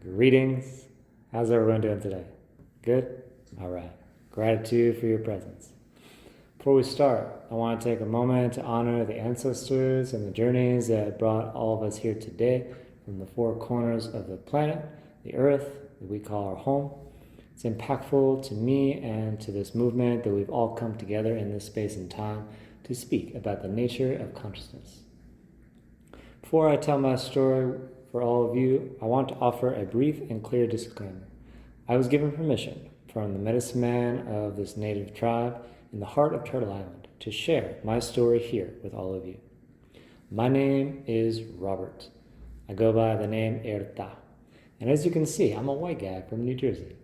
Greetings. How's everyone doing today? Good? All right. Gratitude for your presence. Before we start, I want to take a moment to honor the ancestors and the journeys that brought all of us here today from the four corners of the planet, the earth that we call our home. It's impactful to me and to this movement that we've all come together in this space and time to speak about the nature of consciousness. Before I tell my story for all of you, I want to offer a brief and clear disclaimer. I was given permission from the medicine man of this native tribe in the heart of Turtle Island to share my story here with all of you. My name is Robert. I go by the name Erta. And as you can see, I'm a white guy from New Jersey.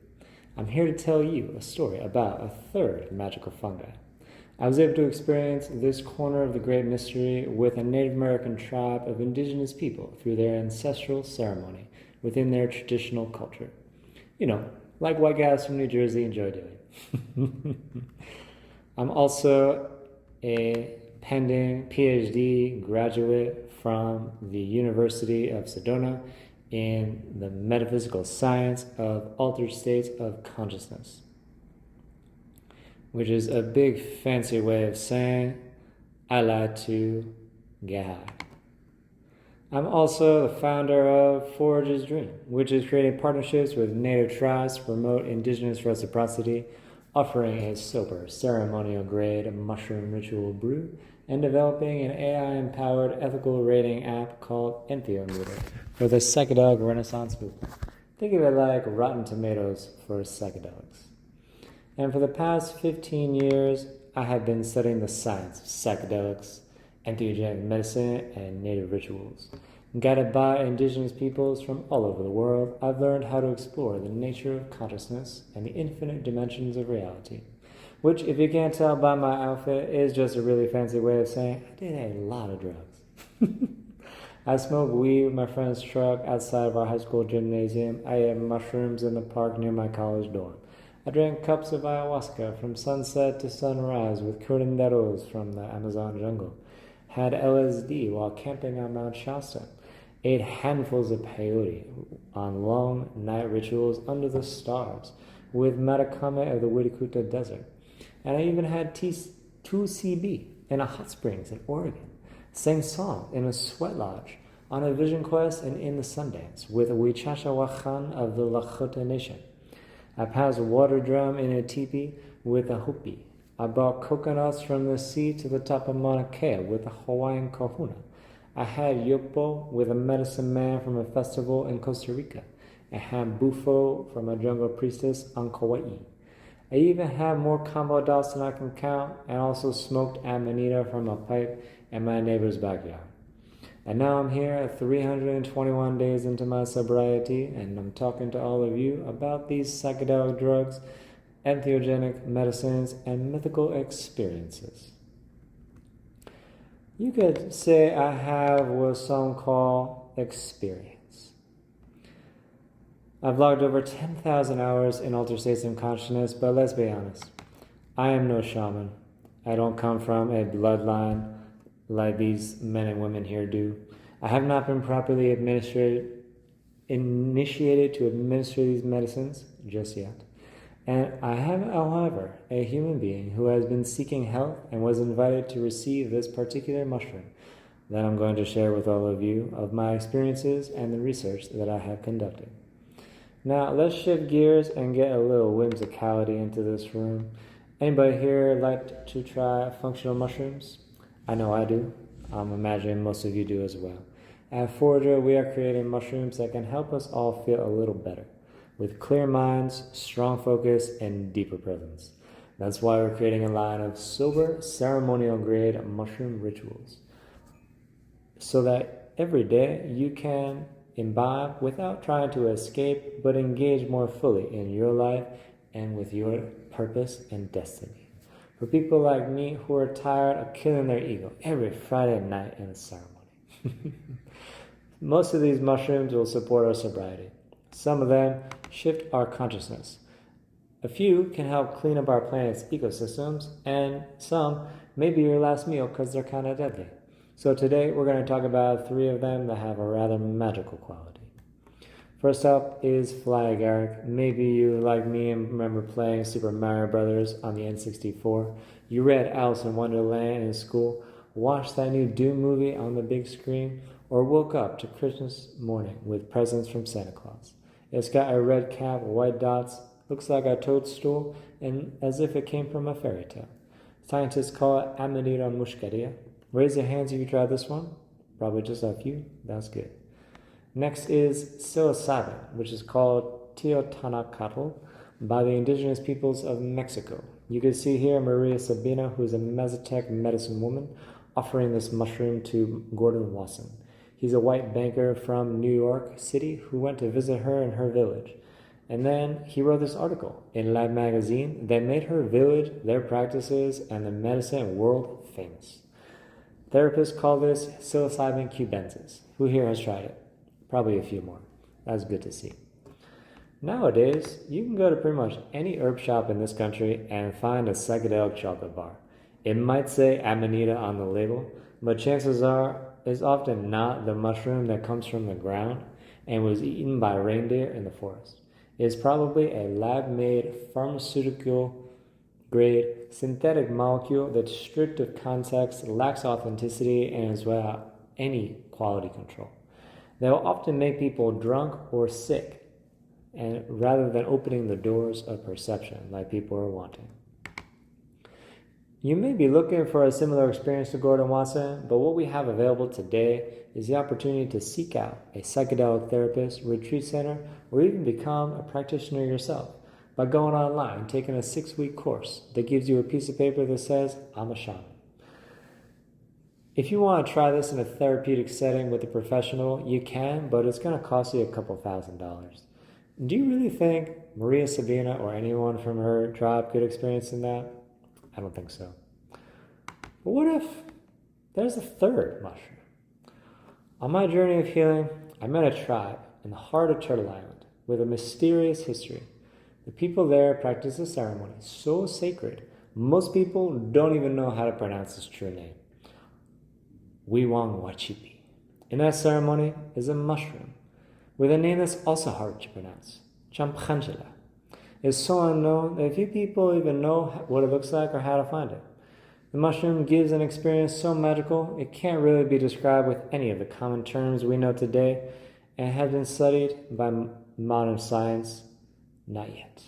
I'm here to tell you a story about a third magical fungi. I was able to experience this corner of the great mystery with a Native American tribe of indigenous people through their ancestral ceremony within their traditional culture. You know, like white guys from New Jersey enjoy doing. I'm also a pending PhD graduate from the University of Sedona in the metaphysical science of altered states of consciousness, which is a big fancy way of saying I like to get high. I'm also the founder of Forage's Dream, which is creating partnerships with native tribes to promote indigenous reciprocity, offering a sober, ceremonial-grade mushroom ritual brew, and developing an AI-empowered ethical rating app called Entheometer for the psychedelic renaissance movement. Think of it like Rotten Tomatoes for psychedelics. And for the past 15 years, I have been studying the science of psychedelics, entheogenic medicine, and native rituals. Guided by indigenous peoples from all over the world, I've learned how to explore the nature of consciousness and the infinite dimensions of reality, which, if you can't tell by my outfit, is just a really fancy way of saying I did a lot of drugs. I smoked weed with my friend's truck outside of our high school gymnasium. I ate mushrooms in the park near my college dorm. I drank cups of ayahuasca from sunset to sunrise with curanderos from the Amazon jungle. Had LSD while camping on Mount Shasta. Ate handfuls of peyote on long night rituals under the stars with Matakame of the Wirikuta Desert. And I even had 2CB in a hot springs in Oregon. Sang song in a sweat lodge, on a vision quest and in the Sundance with a Wichacha Wachan of the Lakota Nation. I passed a water drum in a teepee with a hopi. I brought coconuts from the sea to the top of Mauna Kea with a Hawaiian kahuna. I had yopo with a medicine man from a festival in Costa Rica. I had bufo from a jungle priestess on Kauai. I even had more combo dots than I can count, and also smoked amanita from a pipe in my neighbor's backyard. And now I'm here 321 days into my sobriety, and I'm talking to all of you about these psychedelic drugs, entheogenic medicines, and mythical experiences. You could say I have what some call experience. I've logged over 10,000 hours in altered states of consciousness, but let's be honest, I am no shaman. I don't come from a bloodline like these men and women here do. I have not been properly initiated to administer these medicines just yet. And I am, however, a human being who has been seeking health and was invited to receive this particular mushroom that I'm going to share with all of you of my experiences and the research that I have conducted. Now, let's shift gears and get a little whimsicality into this room. Anybody here like to try functional mushrooms? I know I do. I'm imagining most of you do as well. At Forager, we are creating mushrooms that can help us all feel a little better, with clear minds, strong focus, and deeper presence. That's why we're creating a line of sober, ceremonial-grade mushroom rituals, so that every day you can imbibe without trying to escape, but engage more fully in your life and with your purpose and destiny. For people like me who are tired of killing their ego every Friday night in a ceremony. Most of these mushrooms will support our sobriety. Some of them shift our consciousness. A few can help clean up our planet's ecosystems, and some may be your last meal because they're kind of deadly. So today we're going to talk about 3 of them that have a rather magical quality. First up is fly agaric. Maybe you, like me, remember playing Super Mario Brothers on the N64. You read Alice in Wonderland in school, watched that new Doom movie on the big screen, or woke up to Christmas morning with presents from Santa Claus. It's got a red cap, white dots, looks like a toadstool, and as if it came from a fairy tale. Scientists call it Amanita muscaria. Raise your hands if you tried this one. Probably just a few. That's good. Next is psilocybin, which is called teotanacatl by the indigenous peoples of Mexico. You can see here Maria Sabina, who is a Mazatec medicine woman, offering this mushroom to Gordon Wasson. He's a white banker from New York City who went to visit her in her village. And then he wrote this article in Life magazine that made her village, their practices, and the medicine world famous. Therapists call this psilocybin cubensis. Who here has tried it? Probably a few more. That's good to see. Nowadays, you can go to pretty much any herb shop in this country and find a psychedelic chocolate bar. It might say Amanita on the label, but chances are it's often not the mushroom that comes from the ground and was eaten by reindeer in the forest. It's probably a lab-made pharmaceutical-grade synthetic molecule that's stripped of context, lacks authenticity, and is without any quality control. They will often make people drunk or sick, and rather than opening the doors of perception like people are wanting. You may be looking for a similar experience to Gordon Wasson, but what we have available today is the opportunity to seek out a psychedelic therapist, retreat center, or even become a practitioner yourself by going online and taking a 6-week course that gives you a piece of paper that says, I'm a shaman. If you want to try this in a therapeutic setting with a professional, you can, but it's going to cost you a couple $1,000s. Do you really think Maria Sabina or anyone from her tribe could experience in that? I don't think so. But what if there's a third mushroom? On my journey of healing, I met a tribe in the heart of Turtle Island with a mysterious history. The people there practice a ceremony so sacred, most people don't even know how to pronounce its true name. Wiwang Wachipi. In that ceremony is a mushroom with a name that's also hard to pronounce, Champangela. It's so unknown that few people even know what it looks like or how to find it. The mushroom gives an experience so magical, it can't really be described with any of the common terms we know today and have been studied by modern science. Not yet.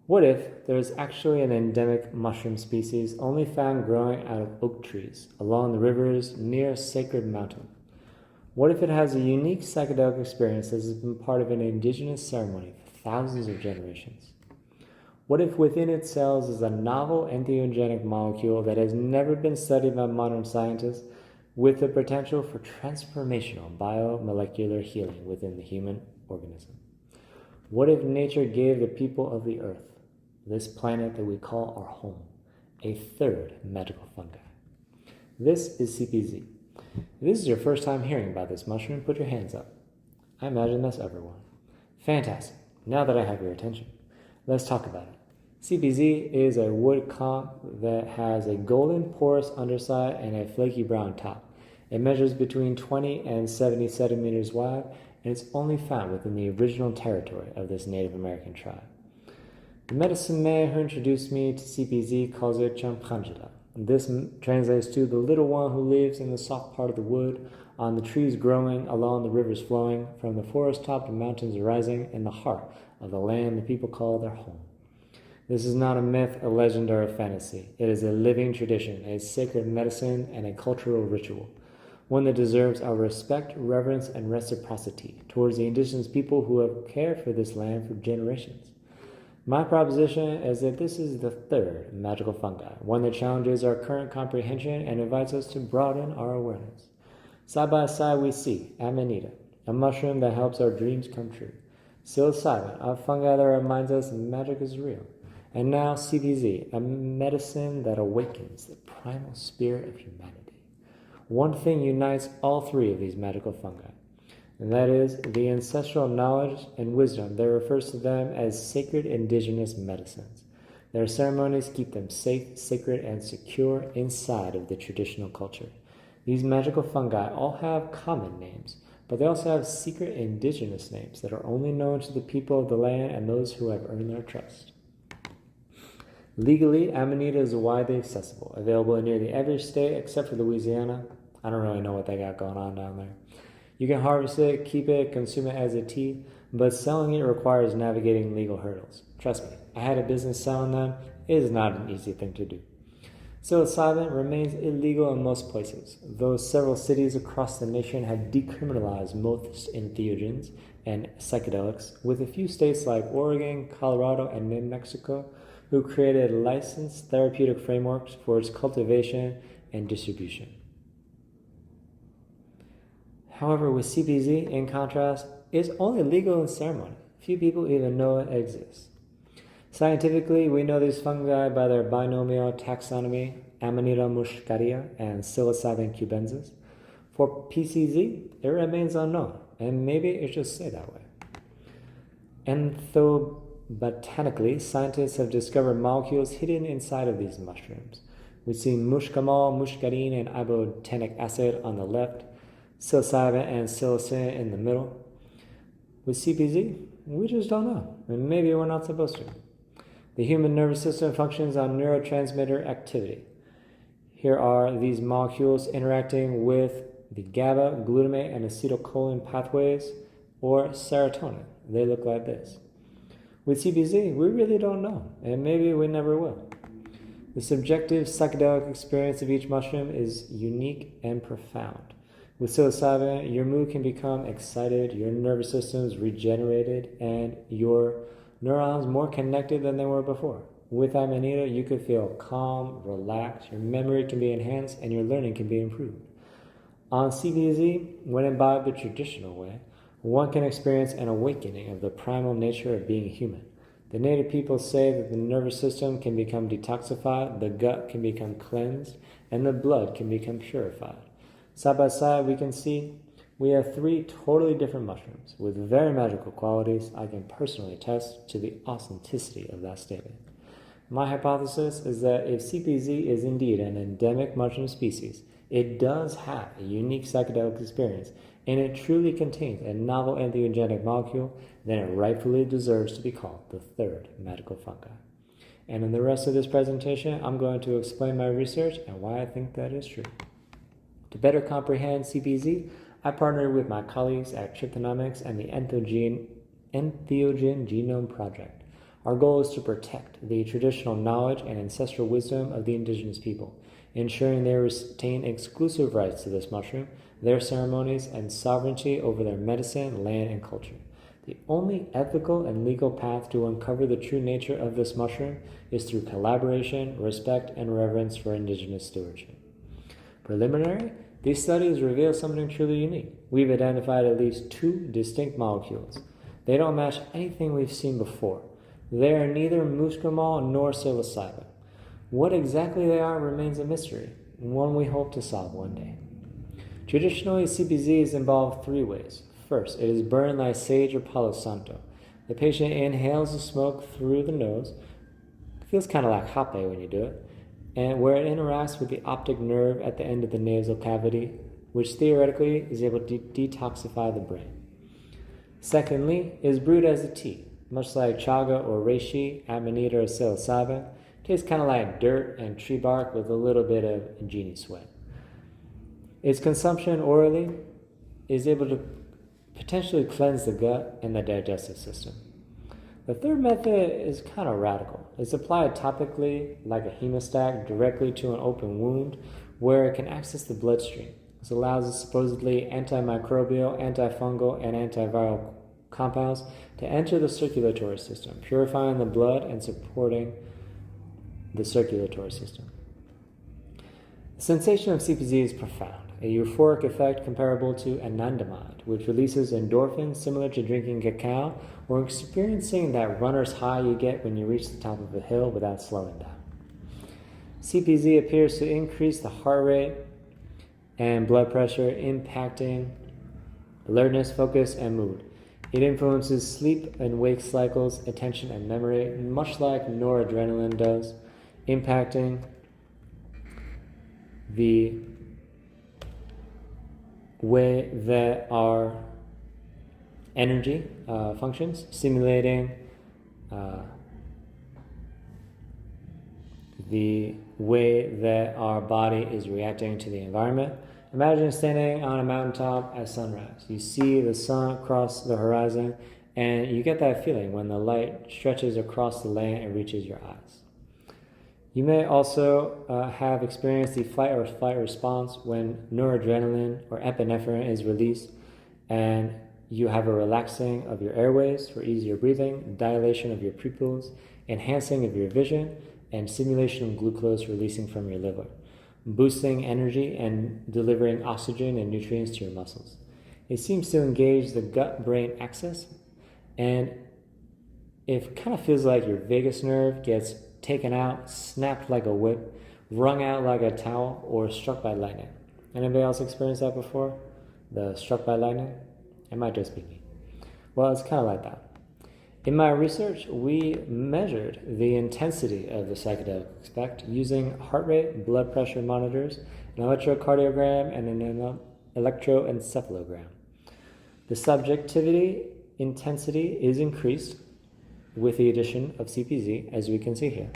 What if there is actually an endemic mushroom species only found growing out of oak trees along the rivers near a sacred mountain? What if it has a unique psychedelic experience that has been part of an indigenous ceremony for thousands of generations? What if within its cells is a novel entheogenic molecule that has never been studied by modern scientists with the potential for transformational biomolecular healing within the human organism? What if nature gave the people of the earth, this planet that we call our home, a third magical fungi? This is CPZ. If this is your first time hearing about this mushroom, put your hands up. I imagine that's everyone. Fantastic. Now that I have your attention, let's talk about it. CPZ is a wood comp that has a golden porous underside and a flaky brown top. It measures between 20 and 70 centimeters wide, and it's only found within the original territory of this Native American tribe. The medicine man who introduced me to CPZ calls it Champangela. This translates to the little one who lives in the soft part of the wood, on the trees growing, along the rivers flowing, from the forest top to mountains rising, in the heart of the land the people call their home. This is not a myth, a legend, or a fantasy. It is a living tradition, a sacred medicine, and a cultural ritual, one that deserves our respect, reverence, and reciprocity towards the indigenous people who have cared for this land for generations. My proposition is that this is the third magical fungi, one that challenges our current comprehension and invites us to broaden our awareness. Side by side we see Amanita, a mushroom that helps our dreams come true. Psilocybin, a fungi that reminds us magic is real. And now CPZ, a medicine that awakens the primal spirit of humanity. One thing unites all 3 of these magical fungi, and that is the ancestral knowledge and wisdom that refers to them as sacred indigenous medicines. Their ceremonies keep them safe, sacred, and secure inside of the traditional culture. These magical fungi all have common names, but they also have secret indigenous names that are only known to the people of the land and those who have earned their trust. Legally, Amanita is widely accessible, available in nearly every state except for Louisiana. I don't really know what they got going on down there. You can harvest it, keep it, consume it as a tea, but selling it requires navigating legal hurdles. Trust me, I had a business selling them. It is not an easy thing to do. Psilocybin remains illegal in most places, though several cities across the nation have decriminalized most entheogens and psychedelics, with a few states like Oregon, Colorado, and New Mexico who created licensed therapeutic frameworks for its cultivation and distribution. However, with CBZ, in contrast, it's only legal in ceremony. Few people even know it exists. Scientifically, we know these fungi by their binomial taxonomy, Amanita muscaria and Psilocybin cubensis. For PCZ, it remains unknown, and maybe it should stay that way. Botanically, scientists have discovered molecules hidden inside of these mushrooms. We see muscamol, muscarine, and ibotenic acid on the left, psilocybin and psilocin in the middle. With CPZ, we just don't know, and maybe we're not supposed to. The human nervous system functions on neurotransmitter activity. Here are these molecules interacting with the GABA, glutamate, and acetylcholine pathways, or serotonin. They look like this. With CBZ, we really don't know, and maybe we never will. The subjective psychedelic experience of each mushroom is unique and profound. With psilocybin, your mood can become excited, your nervous system is regenerated, and your neurons more connected than they were before. With Amanita, you could feel calm, relaxed, your memory can be enhanced, and your learning can be improved. On CBZ, when imbibed the traditional way, one can experience an awakening of the primal nature of being human. The native people say that the nervous system can become detoxified, the gut can become cleansed, and the blood can become purified. Side by side, we can see we have three totally different mushrooms with very magical qualities. I can personally attest to the authenticity of that statement. My hypothesis is that if CPZ is indeed an endemic mushroom species, it does have a unique psychedelic experience, and it truly contains a novel entheogenic molecule, then it rightfully deserves to be called the third magical fungi. And in the rest of this presentation, I'm going to explain my research and why I think that is true. To better comprehend CPZ, I partnered with my colleagues at Tryptonomics and the Entheogen Genome Project. Our goal is to protect the traditional knowledge and ancestral wisdom of the indigenous people, ensuring they retain exclusive rights to this mushroom, their ceremonies, and sovereignty over their medicine, land, and culture. The only ethical and legal path to uncover the true nature of this mushroom is through collaboration, respect, and reverence for indigenous stewardship. Preliminary, these studies reveal something truly unique. We've identified at least two distinct molecules. They don't match anything we've seen before. They are neither muscamol nor psilocybin. What exactly they are remains a mystery, one we hope to solve one day. Traditionally, CPZ is involved three ways. First, it is burned like sage or palo santo. The patient inhales the smoke through the nose. It feels kind of like hape when you do it. And where it interacts with the optic nerve at the end of the nasal cavity, which theoretically is able to detoxify the brain. Secondly, it is brewed as a tea, much like chaga or reishi, amanita or psilocybin. Tastes kind of like dirt and tree bark with a little bit of genie sweat. Its consumption orally is able to potentially cleanse the gut and the digestive system. The third method is kind of radical. It's applied topically like a hemostat directly to an open wound where it can access the bloodstream. This allows the supposedly antimicrobial, antifungal, and antiviral compounds to enter the circulatory system, purifying the blood and supporting the circulatory system. The sensation of CPZ is profound, a euphoric effect comparable to anandamide, which releases endorphins similar to drinking cacao or experiencing that runner's high you get when you reach the top of a hill without slowing down. CPZ appears to increase the heart rate and blood pressure, impacting alertness, focus, and mood. It influences sleep and wake cycles, attention, and memory, much like noradrenaline does, impacting the way that our energy functions, simulating the way that our body is reacting to the environment. Imagine standing on a mountaintop at sunrise. You see the sun across the horizon, and you get that feeling when the light stretches across the land and reaches your eyes. You may also have experienced the fight or flight response when noradrenaline or epinephrine is released, and you have a relaxing of your airways for easier breathing, dilation of your pupils, enhancing of your vision, and stimulation of glucose releasing from your liver, boosting energy and delivering oxygen and nutrients to your muscles. It seems to engage the gut-brain axis, and it kind of feels like your vagus nerve gets taken out, snapped like a whip, wrung out like a towel, or struck by lightning. Anybody else experienced that before? The struck by lightning? It might just be me. Well, it's kind of like that. In my research, we measured the intensity of the psychedelic effect using heart rate, blood pressure monitors, an electrocardiogram, and an electroencephalogram. The subjectivity intensity is increased with the addition of CPZ, as we can see here.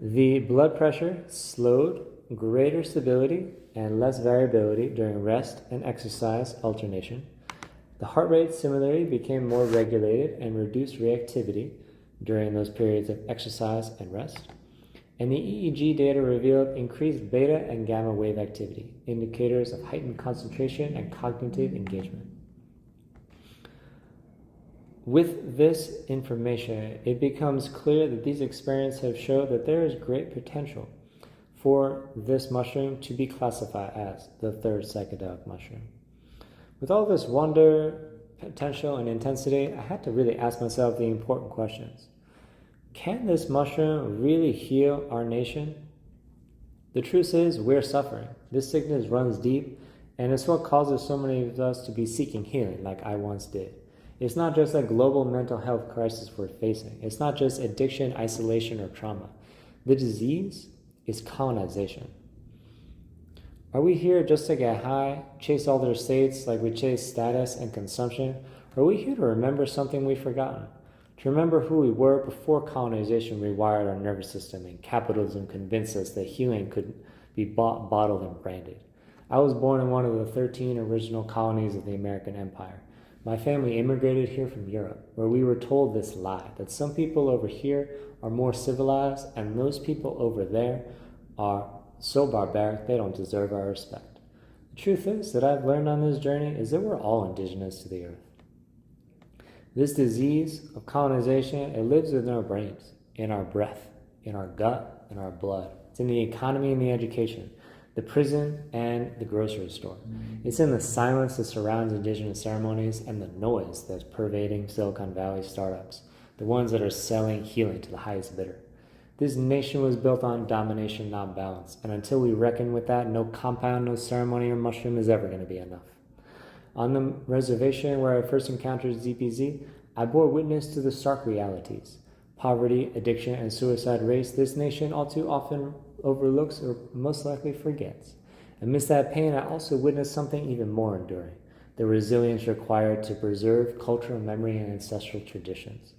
The blood pressure slowed, greater stability, and less variability during rest and exercise alternation. The heart rate similarly became more regulated and reduced reactivity during those periods of exercise and rest. And the EEG data revealed increased beta and gamma wave activity, indicators of heightened concentration and cognitive engagement. With this information, it becomes clear that these experiences have shown that there is great potential for this mushroom to be classified as the third psychedelic mushroom. With all this wonder, potential, and intensity, I had to really ask myself the important questions. Can this mushroom really heal our nation? The truth is, we're suffering. This sickness runs deep, and it's what causes so many of us to be seeking healing, like I once did. It's not just a global mental health crisis we're facing. It's not just addiction, isolation, or trauma. The disease is colonization. Are we here just to get high, chase all their states like we chase status and consumption? Or are we here to remember something we've forgotten? To remember who we were before colonization rewired our nervous system and capitalism convinced us that healing could be bought, bottled, and branded. I was born in one of the 13 original colonies of the American Empire. My family immigrated here from Europe, where we were told this lie, that some people over here are more civilized and those people over there are so barbaric they don't deserve our respect. The truth is that I've learned on this journey is that we're all indigenous to the earth. This disease of colonization, it lives within our brains, in our breath, in our gut, in our blood. It's in the economy and the education, the prison and the grocery store. It's in the silence that surrounds indigenous ceremonies and the noise that's pervading Silicon Valley startups, the ones that are selling healing to the highest bidder. This nation was built on domination, not balance. And until we reckon with that, no compound, no ceremony, or mushroom is ever going to be enough. On the reservation where I first encountered ZPZ, I bore witness to the stark realities. Poverty, addiction, and suicide rates this nation all too often overlooks or most likely forgets. Amidst that pain, I also witnessed something even more enduring, the resilience required to preserve cultural memory and ancestral traditions.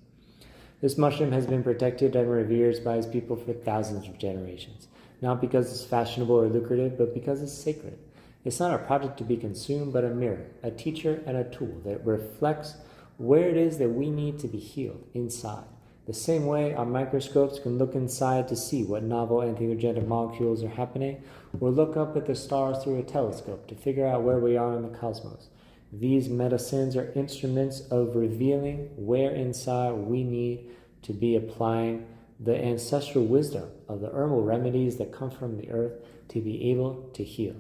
This mushroom has been protected and revered by its people for thousands of generations, not because it's fashionable or lucrative, but because it's sacred. It's not a project to be consumed, but a mirror, a teacher, and a tool that reflects where it is that we need to be healed inside. The same way our microscopes can look inside to see what novel entheogenic molecules are happening, or look up at the stars through a telescope to figure out where we are in the cosmos. These medicines are instruments of revealing where inside we need to be applying the ancestral wisdom of the herbal remedies that come from the earth to be able to heal.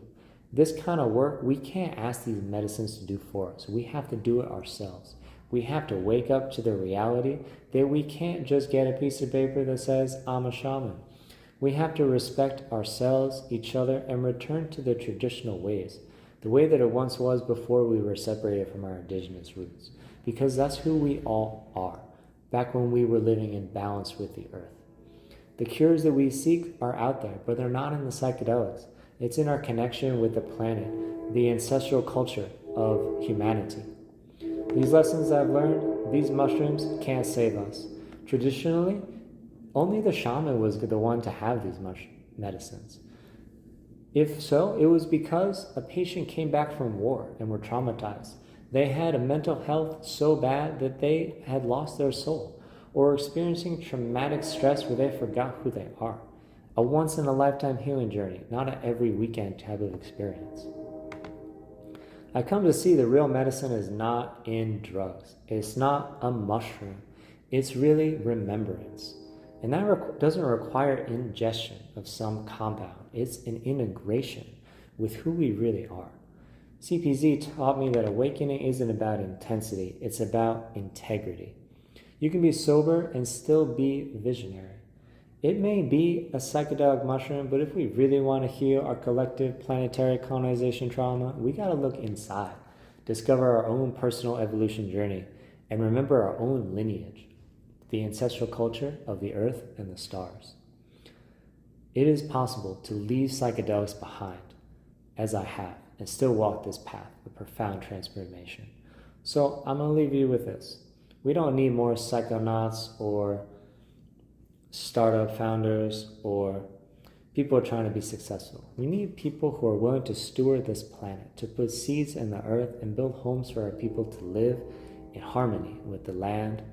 This kind of work, we can't ask these medicines to do for us. We have to do it ourselves. We have to wake up to the reality that we can't just get a piece of paper that says, I'm a shaman. We have to respect ourselves, each other, and return to the traditional ways, the way that it once was before we were separated from our indigenous roots, because that's who we all are, back when we were living in balance with the earth. The cures that we seek are out there, but they're not in the psychedelics. It's in our connection with the planet, the ancestral culture of humanity. These lessons I've learned, these mushrooms can't save us. Traditionally, only the shaman was the one to have these medicines. If so, it was because a patient came back from war and were traumatized. They had a mental health so bad that they had lost their soul, or experiencing traumatic stress where they forgot who they are. A once-in-a-lifetime healing journey, not an every weekend type of experience. I come to see the real medicine is not in drugs. It's not a mushroom. It's really remembrance. And that doesn't require ingestion of some compound. It's an integration with who we really are. CPZ taught me that awakening isn't about intensity. It's about integrity. You can be sober and still be visionary. It may be a psychedelic mushroom, but if we really want to heal our collective planetary colonization trauma, we got to look inside, discover our own personal evolution journey, and remember our own lineage, the ancestral culture of the earth and the stars. It is possible to leave psychedelics behind, as I have, and still walk this path of profound transformation. So I'm going to leave you with this. We don't need more psychonauts or startup founders or people trying to be successful. We need people who are willing to steward this planet, to put seeds in the earth and build homes for our people to live in harmony with the land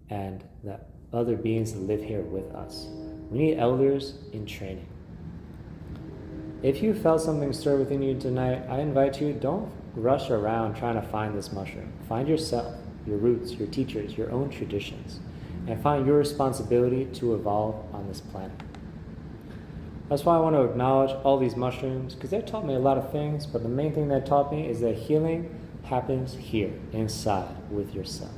and the other beings that live here with us. We need elders in training. If you felt something stir within you tonight, I invite you, don't rush around trying to find this mushroom. Find yourself, your roots, your teachers, your own traditions, and find your responsibility to evolve on this planet. That's why I want to acknowledge all these mushrooms, because they taught me a lot of things, but the main thing they taught me is that healing happens here, inside, with yourself.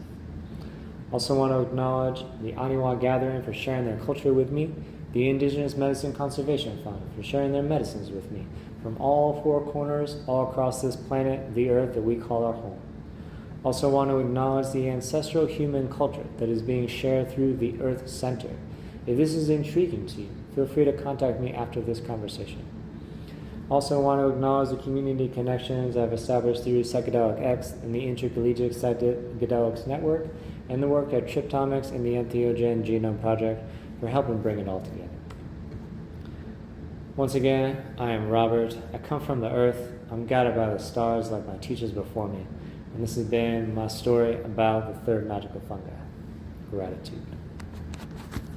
Also want to acknowledge the Aniwa Gathering for sharing their culture with me, the Indigenous Medicine Conservation Fund for sharing their medicines with me, from all four corners, all across this planet, the earth that we call our home. Also want to acknowledge the ancestral human culture that is being shared through the Earth Center. If this is intriguing to you, feel free to contact me after this conversation. Also want to acknowledge the community connections I've established through PsychedelX and the Intercollegiate Psychedelics Network, and the work at Triptomics and the Entheogen Genome Project for helping bring it all together. Once again, I am Robert. I come from the earth. I'm guided by the stars like my teachers before me. And this has been my story about the third magical fungi. Gratitude.